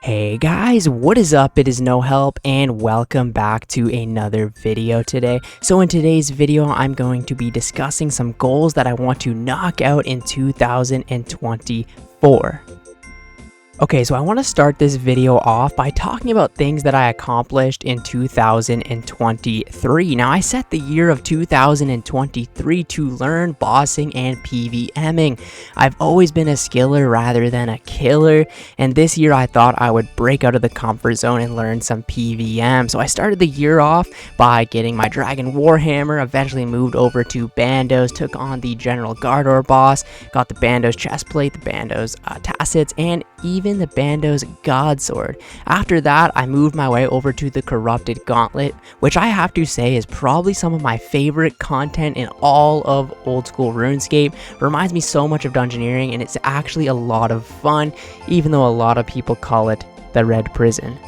Hey guys, what is up? It is No Help and welcome back to another video today. So in today's video, I'm going to be discussing some goals that I want to knock out in 2024. Okay, so I want to start this video off by talking about things that I accomplished in 2023. Now, I set the year of 2023 to learn bossing and PVMing. I've always been a skiller rather than a killer, and this year I thought I would break out of the comfort zone and learn some PVM. So I started the year off by getting my Dragon Warhammer, eventually moved over to Bandos, took on the General Gardor boss, got the Bandos chestplate, the Bandos tassets, and even the Bandos Godsword. After that, I moved my way over to the Corrupted Gauntlet, which I have to say is probably some of my favorite content in all of old school RuneScape. Reminds me so much of Dungeoneering, and it's actually a lot of fun, even though a lot of people call it the Red Prison.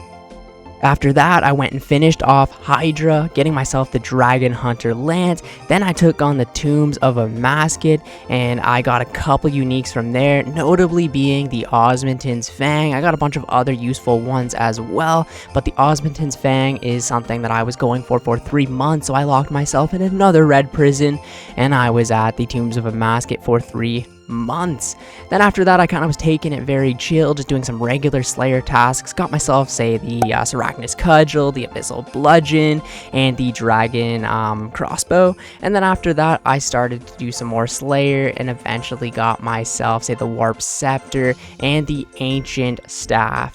After that, I went and finished off Hydra, getting myself the Dragon Hunter Lance. Then I took on the Tombs of a Masket, and I got a couple uniques from there, notably being the Osmondton's Fang. I got a bunch of other useful ones as well, but the Osmondton's Fang is something that I was going for 3 months, so I locked myself in another Red Prison, and I was at the Tombs of a Masket for 3 months. Then after that, I kind of was taking it very chill, just doing some regular Slayer tasks. Got myself, say, the Sarachnis Cudgel, the Abyssal Bludgeon, and the Dragon Crossbow. And then after that, I started to do some more Slayer and eventually got myself, say, the Warp Scepter and the Ancient Staff.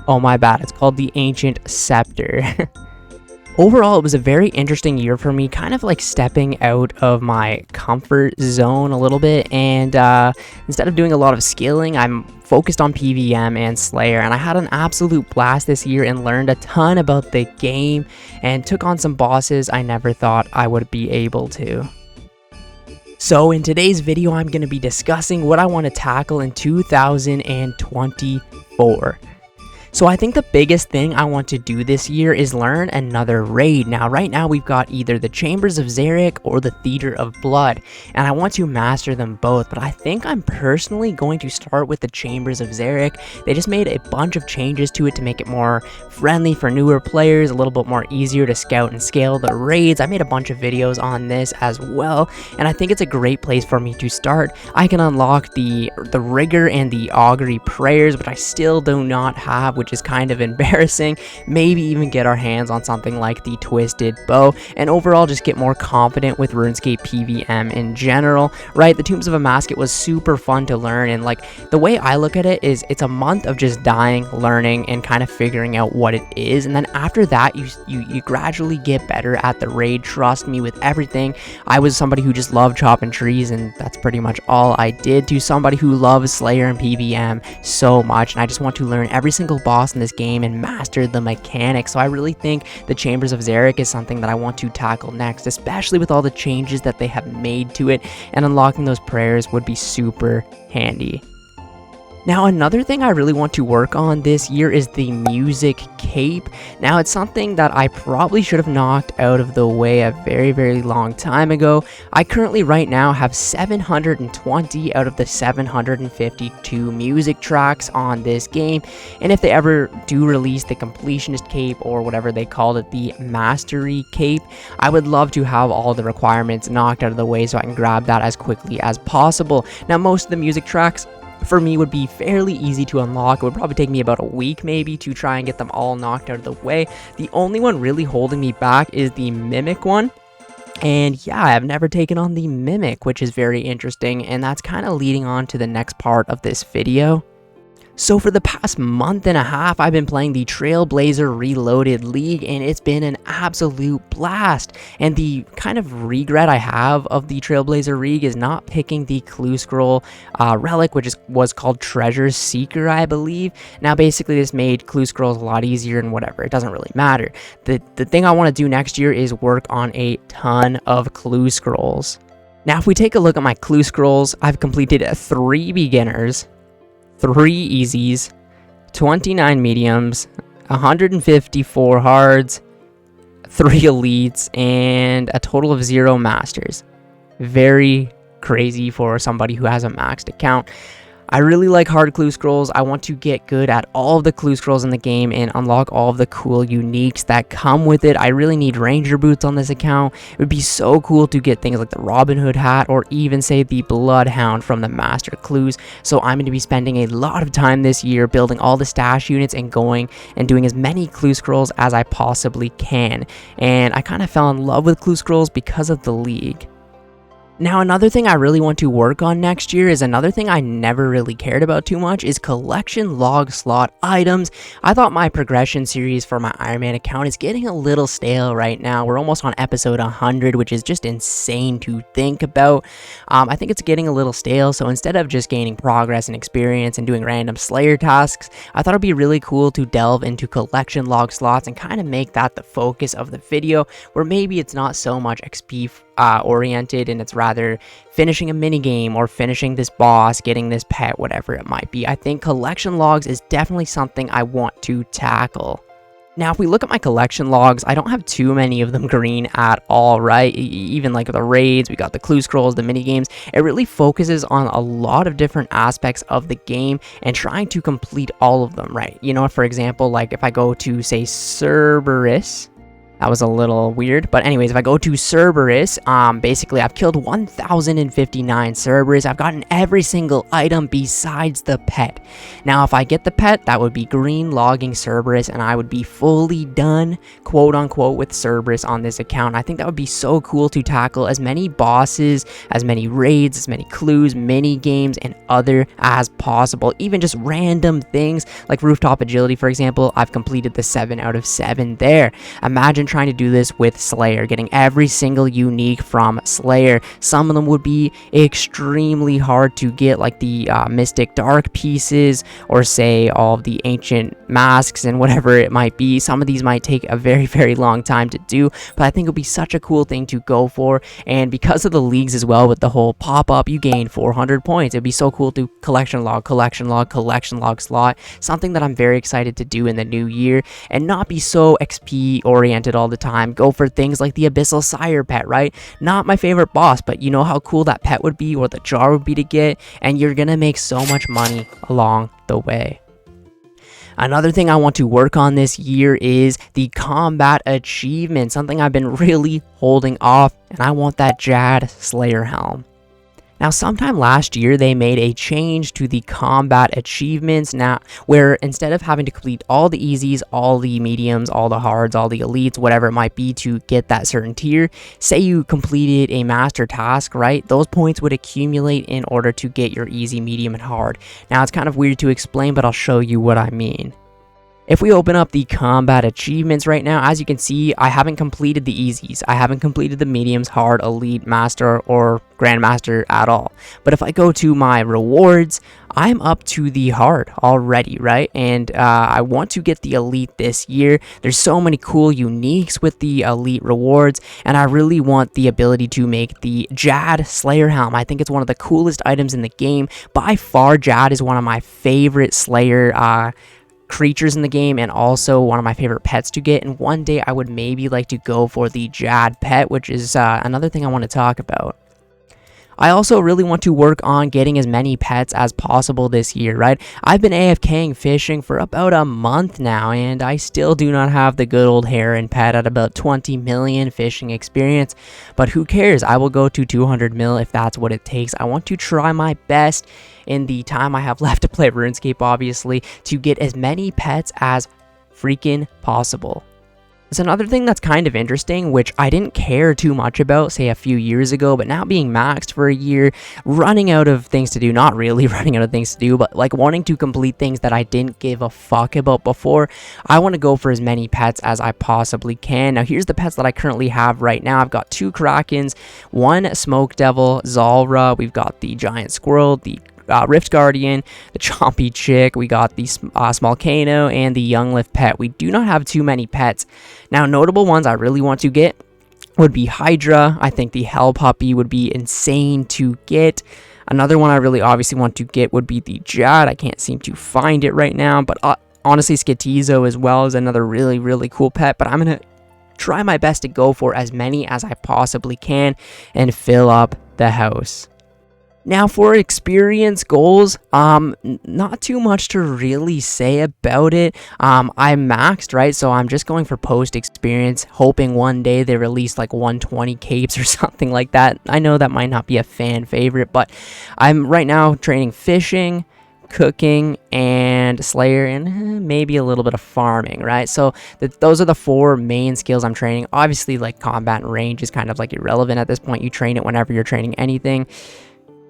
Oh, my bad. It's called the Ancient Scepter. Overall, it was a very interesting year for me, kind of like stepping out of my comfort zone a little bit, and instead of doing a lot of skilling, I'm focused on PVM and Slayer, and I had an absolute blast this year and learned a ton about the game and took on some bosses I never thought I would be able to. So in today's video, I'm going to be discussing what I want to tackle in 2024. So I think the biggest thing I want to do this year is learn another raid. Now, right now we've got either the Chambers of Xeric or the Theater of Blood, and I want to master them both, but I think I'm personally going to start with the Chambers of Xeric. They just made a bunch of changes to it to make it more friendly for newer players, a little bit more easier to scout and scale the raids. I made a bunch of videos on this as well, and I think it's a great place for me to start. I can unlock the Rigor and the Augury Prayers, which I still do not have, which is kind of embarrassing. Maybe even get our hands on something like the Twisted Bow, and overall just get more confident with RuneScape PVM in general, right? The Tombs of a Masket was super fun to learn, and like the way I look at it is it's a month of just dying, learning, and kind of figuring out what it is, and then after that you gradually get better at the raid. Trust me with everything. I was somebody who just loved chopping trees, and that's pretty much all I did, to somebody who loves Slayer and PVM so much, and I just want to learn every single boss in this game and master the mechanics. So I really think the Chambers of Xeric is something that I want to tackle next, especially with all the changes that they have made to it, and unlocking those prayers would be super handy. Now, another thing I really want to work on this year is the Music Cape. Now, it's something that I probably should have knocked out of the way a very, very long time ago. I currently right now have 720 out of the 752 music tracks on this game, and if they ever do release the Completionist Cape, or whatever they called it, the Mastery Cape, I would love to have all the requirements knocked out of the way so I can grab that as quickly as possible. Now, most of the music tracks for me would be fairly easy to unlock. It would probably take me about a week maybe to try and get them all knocked out of the way. The only one really holding me back is the Mimic one. And yeah, I've never taken on the Mimic, which is very interesting, and that's kind of leading on to the next part of this video. So for the past month and a half, I've been playing the Trailblazer Reloaded League, and it's been an absolute blast. And the kind of regret I have of the Trailblazer League is not picking the Clue Scroll relic, which was called Treasure Seeker, I believe. Now, basically, this made Clue Scrolls a lot easier and whatever. It doesn't really matter. The thing I want to do next year is work on a ton of Clue Scrolls. Now, if we take a look at my Clue Scrolls, I've completed 3 beginners, 3 easies, 29 mediums, 154 hards, 3 elites, and a total of 0 masters. Very crazy for somebody who has a maxed account. I really like hard clue scrolls. I want to get good at all of the clue scrolls in the game and unlock all of the cool uniques that come with it. I really need ranger boots on this account. It would be so cool to get things like the Robin Hood hat or even say the Bloodhound from the Master Clues. So I'm going to be spending a lot of time this year building all the stash units and going and doing as many clue scrolls as I possibly can. And I kind of fell in love with clue scrolls because of the league. Now, another thing I really want to work on next year is another thing I never really cared about too much is collection log slot items. I thought my progression series for my Ironman account is getting a little stale right now. We're almost on episode 100, which is just insane to think about. I think it's getting a little stale, so instead of just gaining progress and experience and doing random Slayer tasks, I thought it'd be really cool to delve into collection log slots and kind of make that the focus of the video, where maybe it's not so much XP oriented and it's rather finishing a mini game or finishing this boss, getting this pet, whatever it might be. I think collection logs is definitely something I want to tackle. Now, if we look at my collection logs, I don't have too many of them green at all, right? Even like the raids, we got the clue scrolls, the mini games. It really focuses on a lot of different aspects of the game and trying to complete all of them, right? You know, for example, like if I go to say Cerberus, that was a little weird, but anyways, if I go to Cerberus, basically I've killed 1,059 Cerberus. I've gotten every single item besides the pet. Now, if I get the pet, that would be green logging Cerberus, and I would be fully done, quote unquote, with Cerberus on this account. I think that would be so cool to tackle as many bosses, as many raids, as many clues, mini games, and other as possible. Even just random things like rooftop agility, for example. I've completed the 7 out of 7 there. Imagine trying to do this with Slayer, getting every single unique from Slayer. Some of them would be extremely hard to get, like the Mystic Dark pieces, or say all of the ancient masks and whatever it might be. Some of these might take a very, very long time to do, but I think it would be such a cool thing to go for. And because of the leagues as well, with the whole pop-up, you gain 400 points. It'd be so cool to collection log slot, something that I'm very excited to do in the new year, and not be so XP oriented all the time. Go for things like the Abyssal Sire pet, right? Not my favorite boss, but you know how cool that pet would be, or the jar would be to get, and you're gonna make so much money along the way. Another thing I want to work on this year is the combat achievement, something I've been really holding off, and I want that Jad Slayer helm. Now, sometime last year, they made a change to the combat achievements now, where instead of having to complete all the easies, all the mediums, all the hards, all the elites, whatever it might be to get that certain tier, say you completed a master task, right? Those points would accumulate in order to get your easy, medium, and hard. Now, it's kind of weird to explain, but I'll show you what I mean. If we open up the combat achievements right now, as you can see, I haven't completed the easies. I haven't completed the mediums, hard, elite, master, or grandmaster at all. But if I go to my rewards, I'm up to the hard already, right? And I want to get the elite this year. There's so many cool uniques with the elite rewards, and I really want the ability to make the Jad Slayer helm. I think it's one of the coolest items in the game. By far, Jad is one of my favorite Slayer creatures in the game, and also one of my favorite pets to get. And one day I would maybe like to go for the Jad pet, which is another thing I want to talk about. I also really want to work on getting as many pets as possible this year, right? I've been AFKing fishing for about a month now, and I still do not have the good old heron pet at about 20 million fishing experience, but who cares? I will go to 200 mil if that's what it takes. I want to try my best in the time I have left to play RuneScape, obviously, to get as many pets as freaking possible. It's another thing that's kind of interesting, which I didn't care too much about, say, a few years ago, but now being maxed for a year, running out of things to do, not really running out of things to do, but like wanting to complete things that I didn't give a fuck about before, I want to go for as many pets as I possibly can. Now, here's the pets that I currently have right now. I've got 2 Krakens, 1 Smoke Devil, Zalra, we've got the Giant Squirrel, the Rift Guardian, the Chompy Chick, we got the Small Kano, and the Young Lift pet. We do not have too many pets. Now, notable ones I really want to get would be Hydra. I think the Hell Puppy would be insane to get. Another one I really obviously want to get would be the Jad. I can't seem to find it right now, but honestly, Skitizo as well is another really, really cool pet, but I'm going to try my best to go for as many as I possibly can and fill up the house. Now for experience goals, not too much to really say about it. I'm maxed, right? So I'm just going for post experience, hoping one day they release like 120 capes or something like that. I know that might not be a fan favorite, but I'm right now training fishing, cooking, and slayer, and maybe a little bit of farming, right? So those are the 4 main skills I'm training. Obviously, like combat and range is kind of like irrelevant at this point. You train it whenever you're training anything.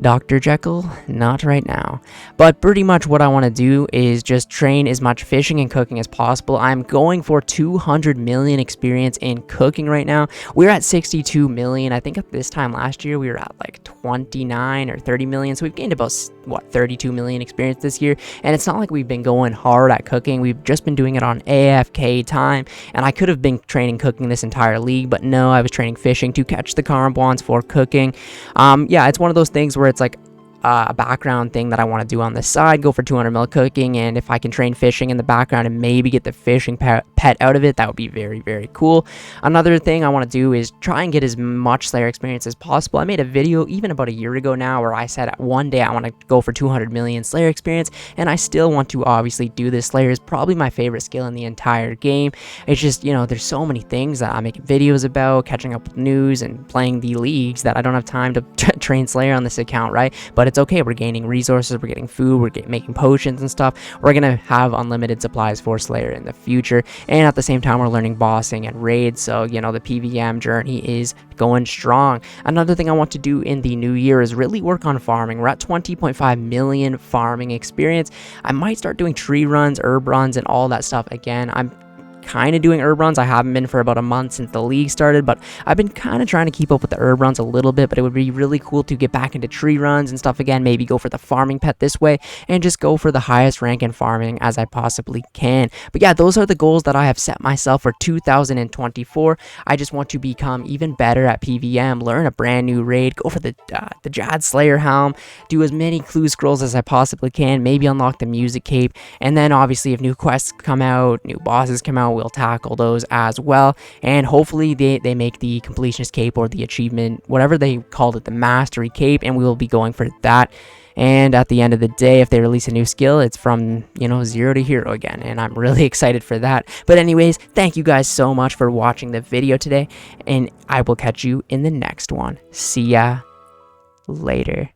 Dr. Jekyll, not right now. But pretty much what I want to do is just train as much fishing and cooking as possible. I'm going for 200 million experience in cooking right now. We're at 62 million. I think at this time last year we were at like 29 or 30 million. So we've gained about, what, 32 million experience this year. And it's not like we've been going hard at cooking. We've just been doing it on AFK time. And I could have been training cooking this entire league, but no, I was training fishing to catch the carbons for cooking. Yeah, it's one of those things where it's like a background thing that I want to do on the side, go for 200 mil cooking, and if I can train fishing in the background and maybe get the fishing pet out of it, that would be very, very cool. Another thing I want to do is try and get as much Slayer experience as possible. I made a video even about a year ago now where I said one day I want to go for 200 million Slayer experience, and I still want to obviously do this. Slayer is probably my favorite skill in the entire game. It's just, you know, there's so many things that I'm making videos about, catching up with news and playing the leagues, that I don't have time to train Slayer on this account, right? But it's okay. We're gaining resources, we're getting food, we're making potions and stuff. We're gonna have unlimited supplies for Slayer in the future, and at the same time we're learning bossing and raids. So, you know, the PVM journey is going strong. Another thing I want to do in the new year is really work on farming. We're at 20.5 million farming experience. I might start doing tree runs, herb runs, and all that stuff again. I'm kind of doing herb runs. I haven't been for about a month since the league started, but I've been kind of trying to keep up with the herb runs a little bit. But it would be really cool to get back into tree runs and stuff again, maybe go for the farming pet this way and just go for the highest rank in farming as I possibly can. But yeah, those are the goals that I have set myself for 2024. I just want to become even better at PVM, learn a brand new raid, go for the Jad Slayer helm, do as many clue scrolls as I possibly can, maybe unlock the music cape, and then obviously if new quests come out, new bosses come out, we'll tackle those as well. And hopefully they make the completionist cape or the achievement, whatever they called it, the mastery cape, and we will be going for that. And at the end of the day, if they release a new skill, it's from, you know, 0 to hero again, and I'm really excited for that. But anyways, thank you guys so much for watching the video today, and I will catch you in the next one. See ya later.